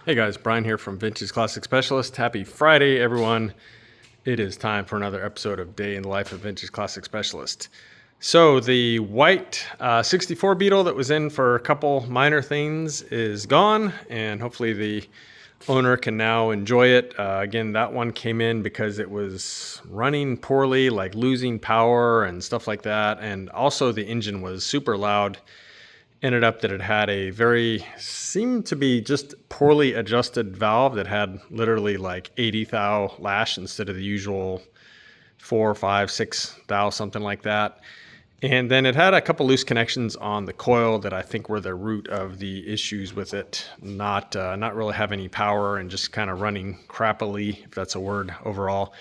Hey guys, Brian here from Vintage Classic Specialist. Happy Friday, everyone. It is time for another episode of Day in the Life of Vintage Classic Specialist. So the white 64 Beetle that was in for a couple minor things is gone, and hopefully the owner can now enjoy it. Again, that one came in because it was running poorly, like losing power and stuff like that, and also the engine was super loud. Ended up that it had a seemed to be just poorly adjusted valve that had literally like 80 thou lash instead of the usual 4, 5, 6 thou, something like that. And then it had a couple loose connections on the coil that I think were the root of the issues with it. Not really have any power and just kind of running crappily, if that's a word overall.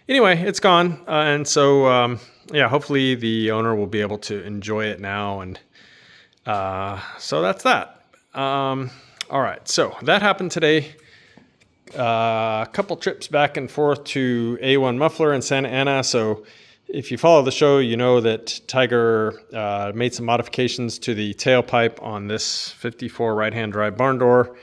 Anyway, it's gone. And so, yeah, hopefully the owner will be able to enjoy it now. And so that's that. All right, so that happened today. A couple trips back and forth to A1 Muffler in Santa Ana. So if you follow the show, you know that Tiger made some modifications to the tailpipe on this 54 right-hand drive Barndoor.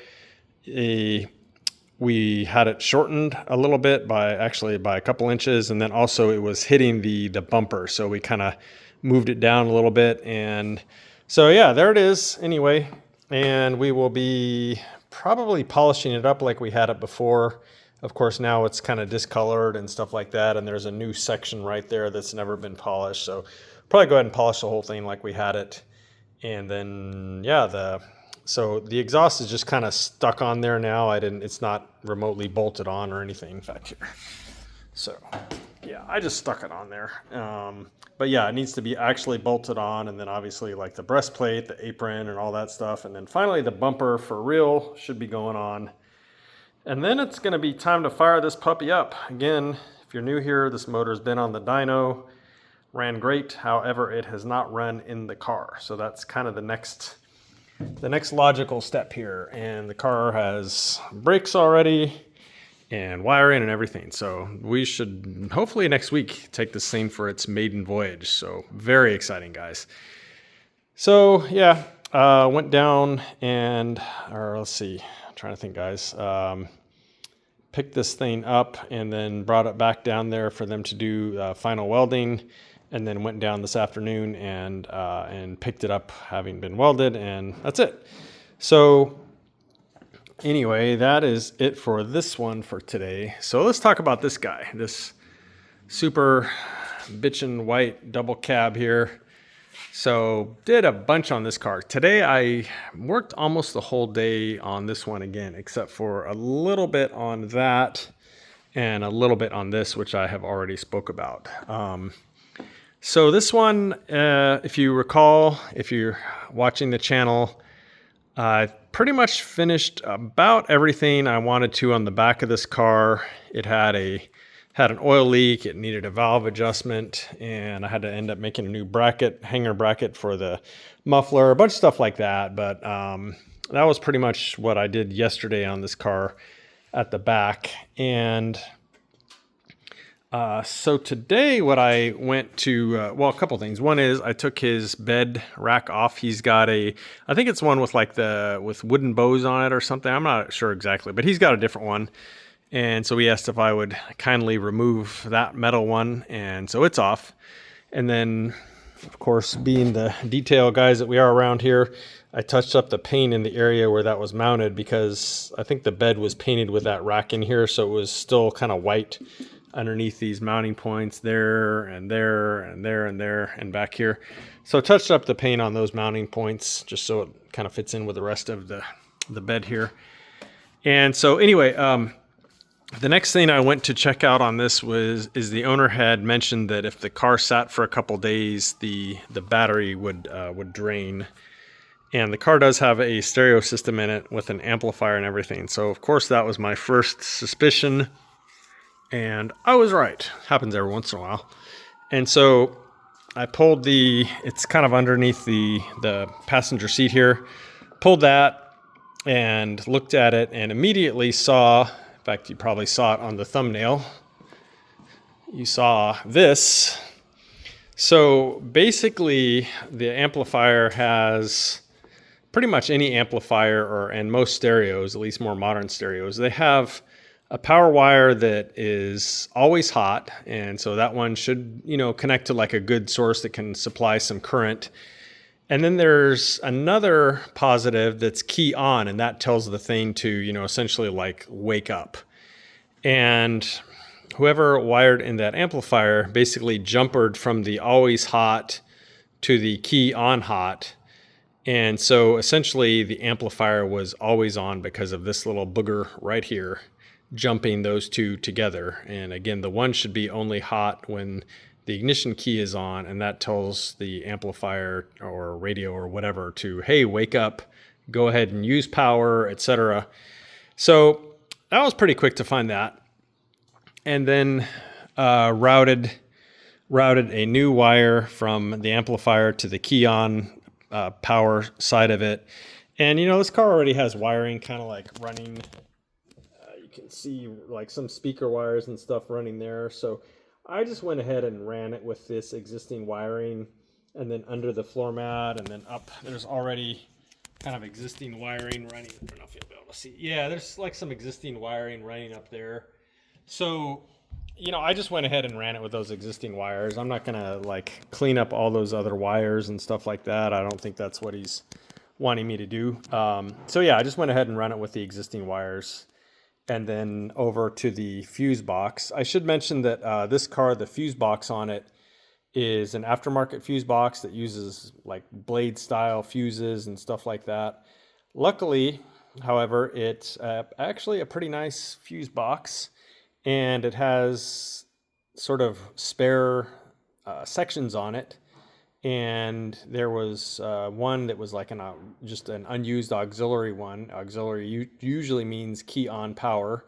We had it shortened a little bit by a couple inches, and then also it was hitting the bumper. So we kind of moved it down a little bit, and so yeah, there it is anyway, and we will be probably polishing it up like we had it before. Of course, now it's kind of discolored and stuff like that, and there's a new section right there that's never been polished. So probably go ahead and polish the whole thing like we had it. And then, yeah, so the exhaust is just kind of stuck on there now. It's not remotely bolted on or anything. In fact, here. So yeah, I just stuck it on there. But yeah, it needs to be actually bolted on, and then obviously like the breastplate, the apron, and all that stuff. And then finally the bumper for real should be going on. And then it's going to be time to fire this puppy up. Again, if you're new here, this motor's been on the dyno, ran great. However, it has not run in the car. So that's kind of the next logical step here. And the car has brakes already and wiring and everything. So we should hopefully next week take this thing for its maiden voyage. So very exciting, guys. So yeah, went down or let's see, I'm trying to think, guys. Picked this thing up and then brought it back down there for them to do final welding, and then went down this afternoon and picked it up having been welded, and that's it. So anyway, that is it for this one for today. So let's talk about this guy, this super bitchin' white double cab here. So did a bunch on this car. Today I worked almost the whole day on this one again, except for a little bit on that and a little bit on this, which I have already spoke about. So this one, if you recall, if you're watching the channel, I pretty much finished about everything I wanted to on the back of this car. It had an oil leak, it needed a valve adjustment, and I had to end up making a new hanger bracket for the muffler, a bunch of stuff like that. But that was pretty much what I did yesterday on this car at the back. And so today what I went to, a couple things. One is I took his bed rack off. He's got I think it's one with with wooden bows on it or something. I'm not sure exactly, but he's got a different one. And so he asked if I would kindly remove that metal one, and so it's off. And then, of course, being the detail guys that we are around here, I touched up the paint in the area where that was mounted, because I think the bed was painted with that rack in here, so it was still kind of white underneath these mounting points there and there and there and there and back here. So I touched up the paint on those mounting points just so it kind of fits in with the rest of the bed here. And so anyway, the next thing I went to check out on this is the owner had mentioned that if the car sat for a couple days, the battery would drain. And the car does have a stereo system in it with an amplifier and everything. So of course that was my first suspicion, and I was right. Happens every once in a while. And so I pulled it's kind of underneath the passenger seat here, pulled that and looked at it and immediately saw, in fact, you probably saw it on the thumbnail. You saw this. So basically, the amplifier has pretty much any amplifier and most stereos, at least more modern stereos, they have a power wire that is always hot. And so that one should, connect to like a good source that can supply some current. And then there's another positive that's key on, and that tells the thing to, essentially like wake up. And whoever wired in that amplifier basically jumpered from the always hot to the key on hot. And so essentially the amplifier was always on because of this little booger right here, jumping those two together. And again, the one should be only hot when the ignition key is on, and that tells the amplifier or radio or whatever to, hey, wake up, go ahead and use power, etc. So that was pretty quick to find that. And then routed a new wire from the amplifier to the key on power side of it. And this car already has wiring kind of like running. You can see like some speaker wires and stuff running there. So I just went ahead and ran it with this existing wiring, and then under the floor mat, and then up there's already kind of existing wiring running. I don't know if you'll be able to see. Yeah, there's like some existing wiring running up there. So I just went ahead and ran it with those existing wires. I'm not going to like clean up all those other wires and stuff like that. I don't think that's what he's wanting me to do. So yeah, I just went ahead and ran it with the existing wires, and then over to the fuse box. I should mention that this car, the fuse box on it is an aftermarket fuse box that uses like blade style fuses and stuff like that. Luckily, however, it's actually a pretty nice fuse box. And it has sort of spare sections on it. And there was one that was like just an unused auxiliary one. Auxiliary usually means key on power.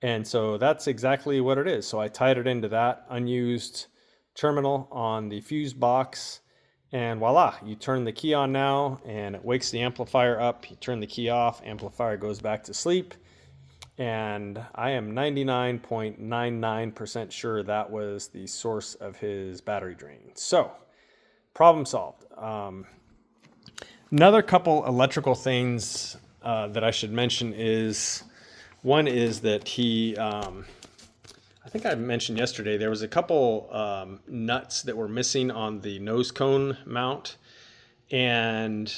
And so that's exactly what it is. So I tied it into that unused terminal on the fuse box. And voila, you turn the key on now and it wakes the amplifier up. You turn the key off, amplifier goes back to sleep. And I am 99.99% sure that was the source of his battery drain. So, problem solved. Another couple electrical things that I should mention is, one is that he, I think I mentioned yesterday, there was a couple nuts that were missing on the nose cone mount. And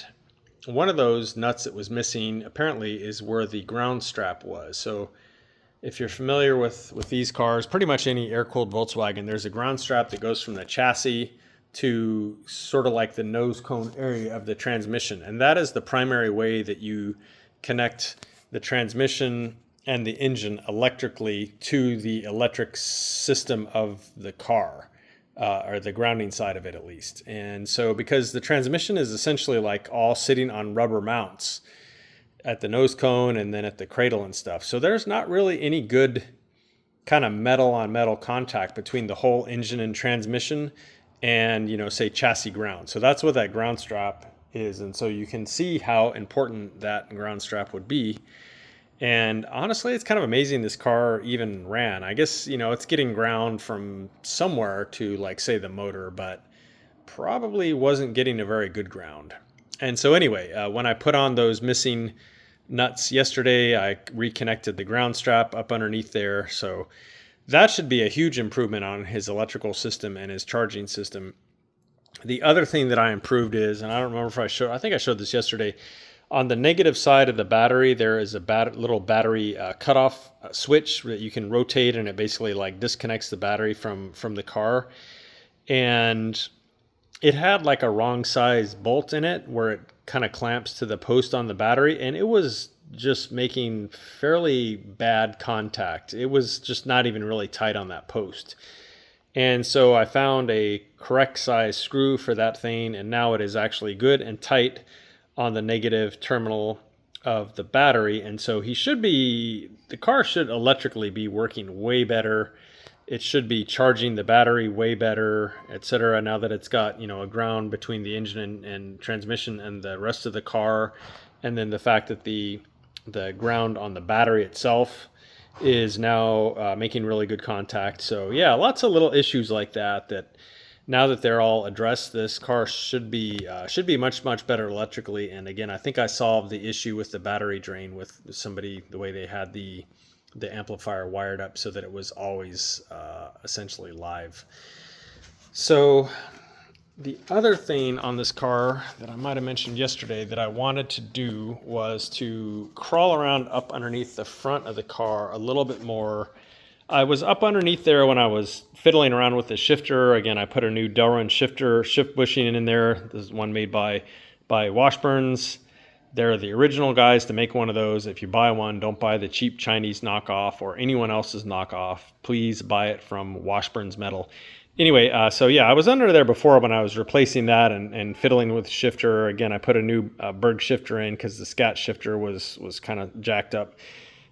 one of those nuts that was missing apparently is where the ground strap was. So if you're familiar with these cars, pretty much any air-cooled Volkswagen, there's a ground strap that goes from the chassis to sort of like the nose cone area of the transmission. And that is the primary way that you connect the transmission and the engine electrically to the electric system of the car. Or the grounding side of it at least. And so because the transmission is essentially like all sitting on rubber mounts at the nose cone and then at the cradle and stuff. So there's not really any good kind of metal on metal contact between the whole engine and transmission and, say chassis ground. So that's what that ground strap is. And so you can see how important that ground strap would be. And honestly, it's kind of amazing this car even ran. I guess, it's getting ground from somewhere to like say the motor, but probably wasn't getting a very good ground. And so anyway, when I put on those missing nuts yesterday, I reconnected the ground strap up underneath there. So that should be a huge improvement on his electrical system and his charging system. The other thing that I improved is, and I don't remember if I think I showed this yesterday, on the negative side of the battery, there is a little battery cutoff switch that you can rotate, and it basically like disconnects the battery from the car. And it had like a wrong size bolt in it where it kind of clamps to the post on the battery, and it was just making fairly bad contact. It was just not even really tight on that post. And so I found a correct size screw for that thing, and now it is actually good and tight on the negative terminal of the battery. And so the car should electrically be working way better. It should be charging the battery way better, etc. Now that it's got, a ground between the engine and transmission and the rest of the car. And then the fact that the ground on the battery itself is now making really good contact. So yeah, lots of little issues like that now that they're all addressed, this car should be much better electrically. And again, I think I solved the issue with the battery drain with somebody, the way they had the amplifier wired up so that it was always essentially live. So the other thing on this car that I might have mentioned yesterday that I wanted to do was to crawl around up underneath the front of the car a little bit more. I was up underneath there when I was fiddling around with the shifter. Again, I put a new Delrin shift bushing in there. This is one made by Washburns. They're the original guys to make one of those. If you buy one, don't buy the cheap Chinese knockoff or anyone else's knockoff. Please buy it from Washburns Metal. Anyway, so yeah, I was under there before when I was replacing that and fiddling with the shifter. Again, I put a new Berg shifter in because the Scat shifter was kind of jacked up.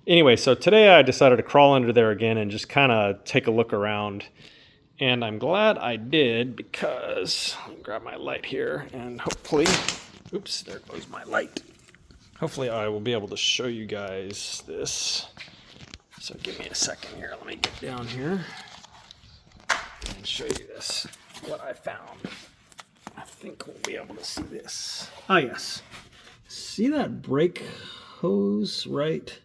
Anyway, so today I decided to crawl under there again and just kind of take a look around. And I'm glad I did because, let me grab my light here and hopefully, oops, there goes my light. Hopefully I will be able to show you guys this. So give me a second here. Let me get down here and show you this, what I found. I think we'll be able to see this. Ah, yes. See that brake hose right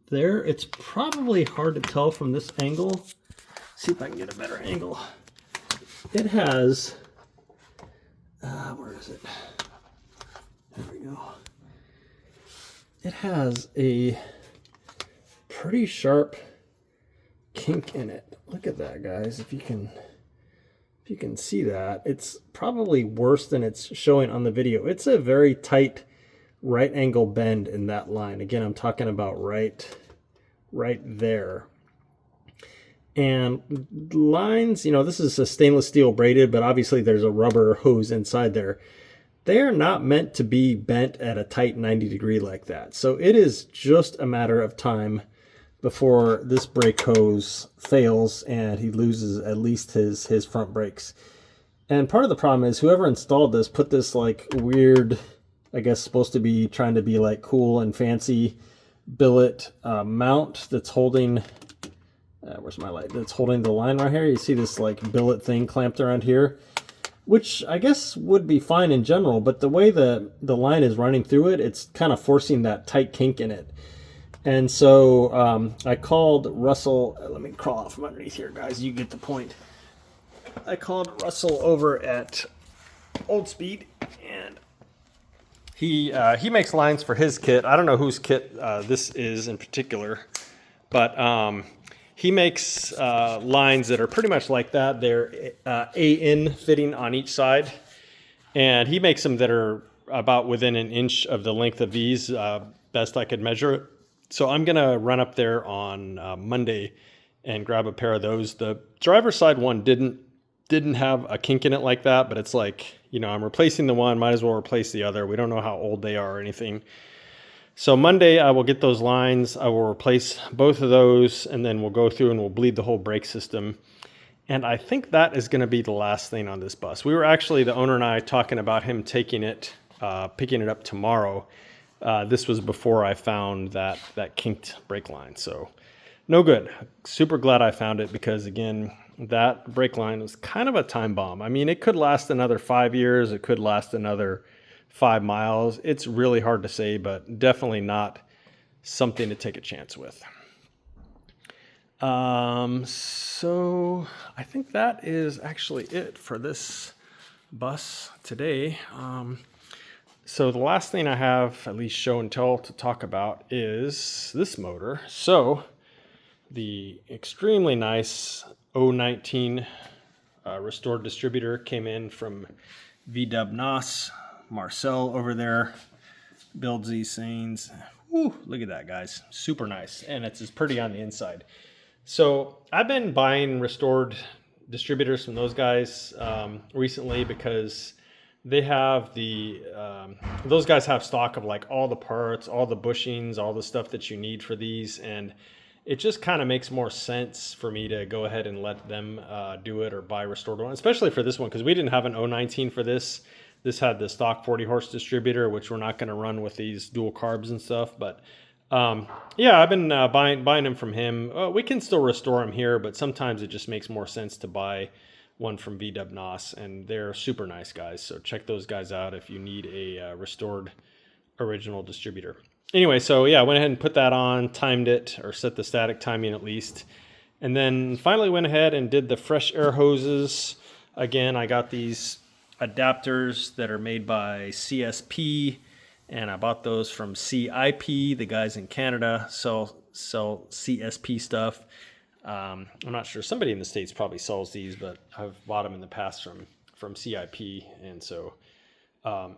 there? It's probably hard to tell from this angle. See if I can get a better angle. It has, where is it? There we go. It has a pretty sharp kink in it. Look at that, guys. If you can see that, it's probably worse than it's showing on the video. It's a very tight right angle bend in that line. Again, I'm talking about right there. And lines, you know, this is a stainless steel braided, but obviously there's a rubber hose inside there. They are not meant to be bent at a tight 90-degree like that. So it is just a matter of time before this brake hose fails and he loses at least his front brakes. And part of the problem is whoever installed this put this like weird, I guess supposed to be trying to be like cool and fancy billet mount that's holding, where's my light? That's holding the line right here. You see this like billet thing clamped around here, which I guess would be fine in general, but the way the line is running through it, it's kind of forcing that tight kink in it. And so I called Russell. Let me crawl out from underneath here, guys. You get the point. I called Russell over at Old Speed, and he makes lines for his kit. I don't know whose kit this is in particular, but he makes lines that are pretty much like that. They're A-in fitting on each side, and he makes them that are about within an inch of the length of these, best I could measure it. So I'm going to run up there on Monday and grab a pair of those. The driver's side one didn't have a kink in it like that, but it's like, you know, I'm replacing the one, might as well replace the other. We don't know how old they are or anything. So Monday I will get those lines. I will replace both of those, and then we'll go through and we'll bleed the whole brake system. And I think that is going to be the last thing on this bus. We were actually, the owner and I, talking about him taking it, picking it up tomorrow. This was before I found that kinked brake line. So no good. Super glad I found it because, again, that brake line was kind of a time bomb. I mean, it could last another 5 years. It could last another 5 miles. It's really hard to say, but definitely not something to take a chance with. So I think that is actually it for this bus today. So the last thing I have, at least show and tell, to talk about is this motor. So the extremely nice 019 restored distributor came in from VW NOS. Marcel over there builds these things. Woo, look at that, guys. Super nice. And it's as pretty on the inside. So I've been buying restored distributors from those guys recently because they have those guys have stock of like all the parts, all the bushings, all the stuff that you need for these. And it just kind of makes more sense for me to go ahead and let them do it or buy restored one, especially for this one, because we didn't have an 019 for this. This had the stock 40 horse distributor, which we're not going to run with these dual carbs and stuff. But yeah, I've been buying them from him. We can still restore them here, but sometimes it just makes more sense to buy one from VW NOS, and they're super nice guys. So check those guys out if you need a restored original distributor. Anyway, so yeah, I went ahead and put that on, timed it, or set the static timing at least. And then finally went ahead and did the fresh air hoses. Again, I got these adapters that are made by CSP, and I bought those from CIP. The guys in Canada sell CSP stuff. I'm not sure. Somebody in the States probably sells these, but I've bought them in the past from CIP. And so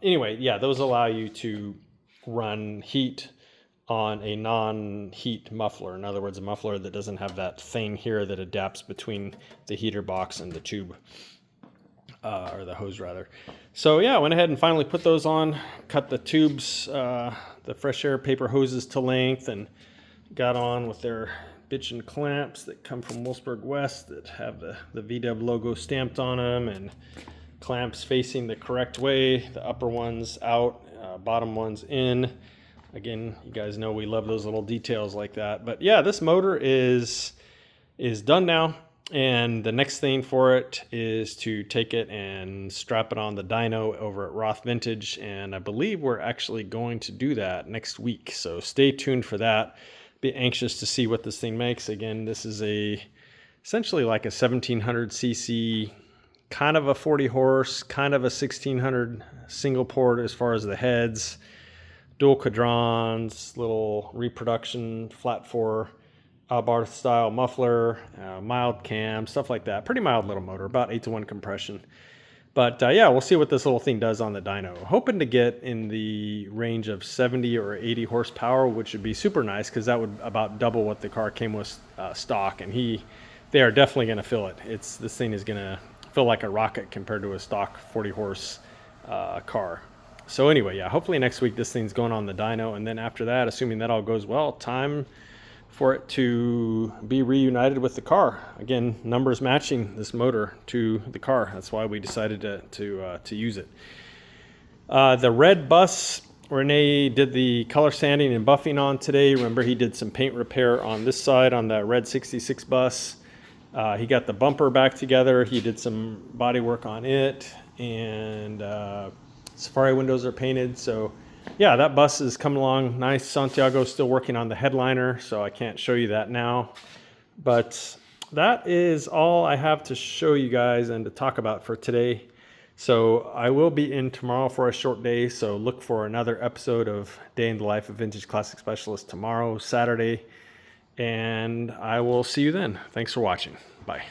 anyway, yeah, those allow you to run heat on a non-heat muffler. In other words, a muffler that doesn't have that thing here that adapts between the heater box and the tube, or the hose rather. So yeah, I went ahead and finally put those on, cut the tubes, the fresh air paper hoses to length, and got on with their bitchin' clamps that come from Wolfsburg West that have the VW logo stamped on them, and clamps facing the correct way, the upper ones out, bottom ones in. Again, you guys know we love those little details like that. But yeah, this motor is done now. And the next thing for it is to take it and strap it on the dyno over at Roth Vintage. And I believe we're actually going to do that next week. So stay tuned for that. Be anxious to see what this thing makes. Again, this is essentially like a 1700cc, kind of a 40 horse, kind of a 1600 single port as far as the heads. Dual cadrons, little reproduction, flat 4 Abarth style muffler, mild cam, stuff like that. Pretty mild little motor, about 8-to-1 compression. But yeah, we'll see what this little thing does on the dyno. Hoping to get in the range of 70 or 80 horsepower, which would be super nice because that would about double what the car came with stock. And they are definitely going to fill it. This thing is going to feel like a rocket compared to a stock 40 horse car. So anyway, yeah, hopefully next week this thing's going on the dyno, and then after that, assuming that all goes well, time for it to be reunited with the car. Again, numbers matching this motor to the car. That's why we decided to use it. The red bus, Rene did the color sanding and buffing on today. Remember, he did some paint repair on this side on the red 66 bus. He got the bumper back together. He did some body work on it, and Safari windows are painted. So yeah, that bus is coming along nice. Santiago's still working on the headliner, so I can't show you that now. But that is all I have to show you guys and to talk about for today. So I will be in tomorrow for a short day, so look for another episode of Day in the Life of Vintage Classic Specialist tomorrow, Saturday. And I will see you then. Thanks for watching. Bye.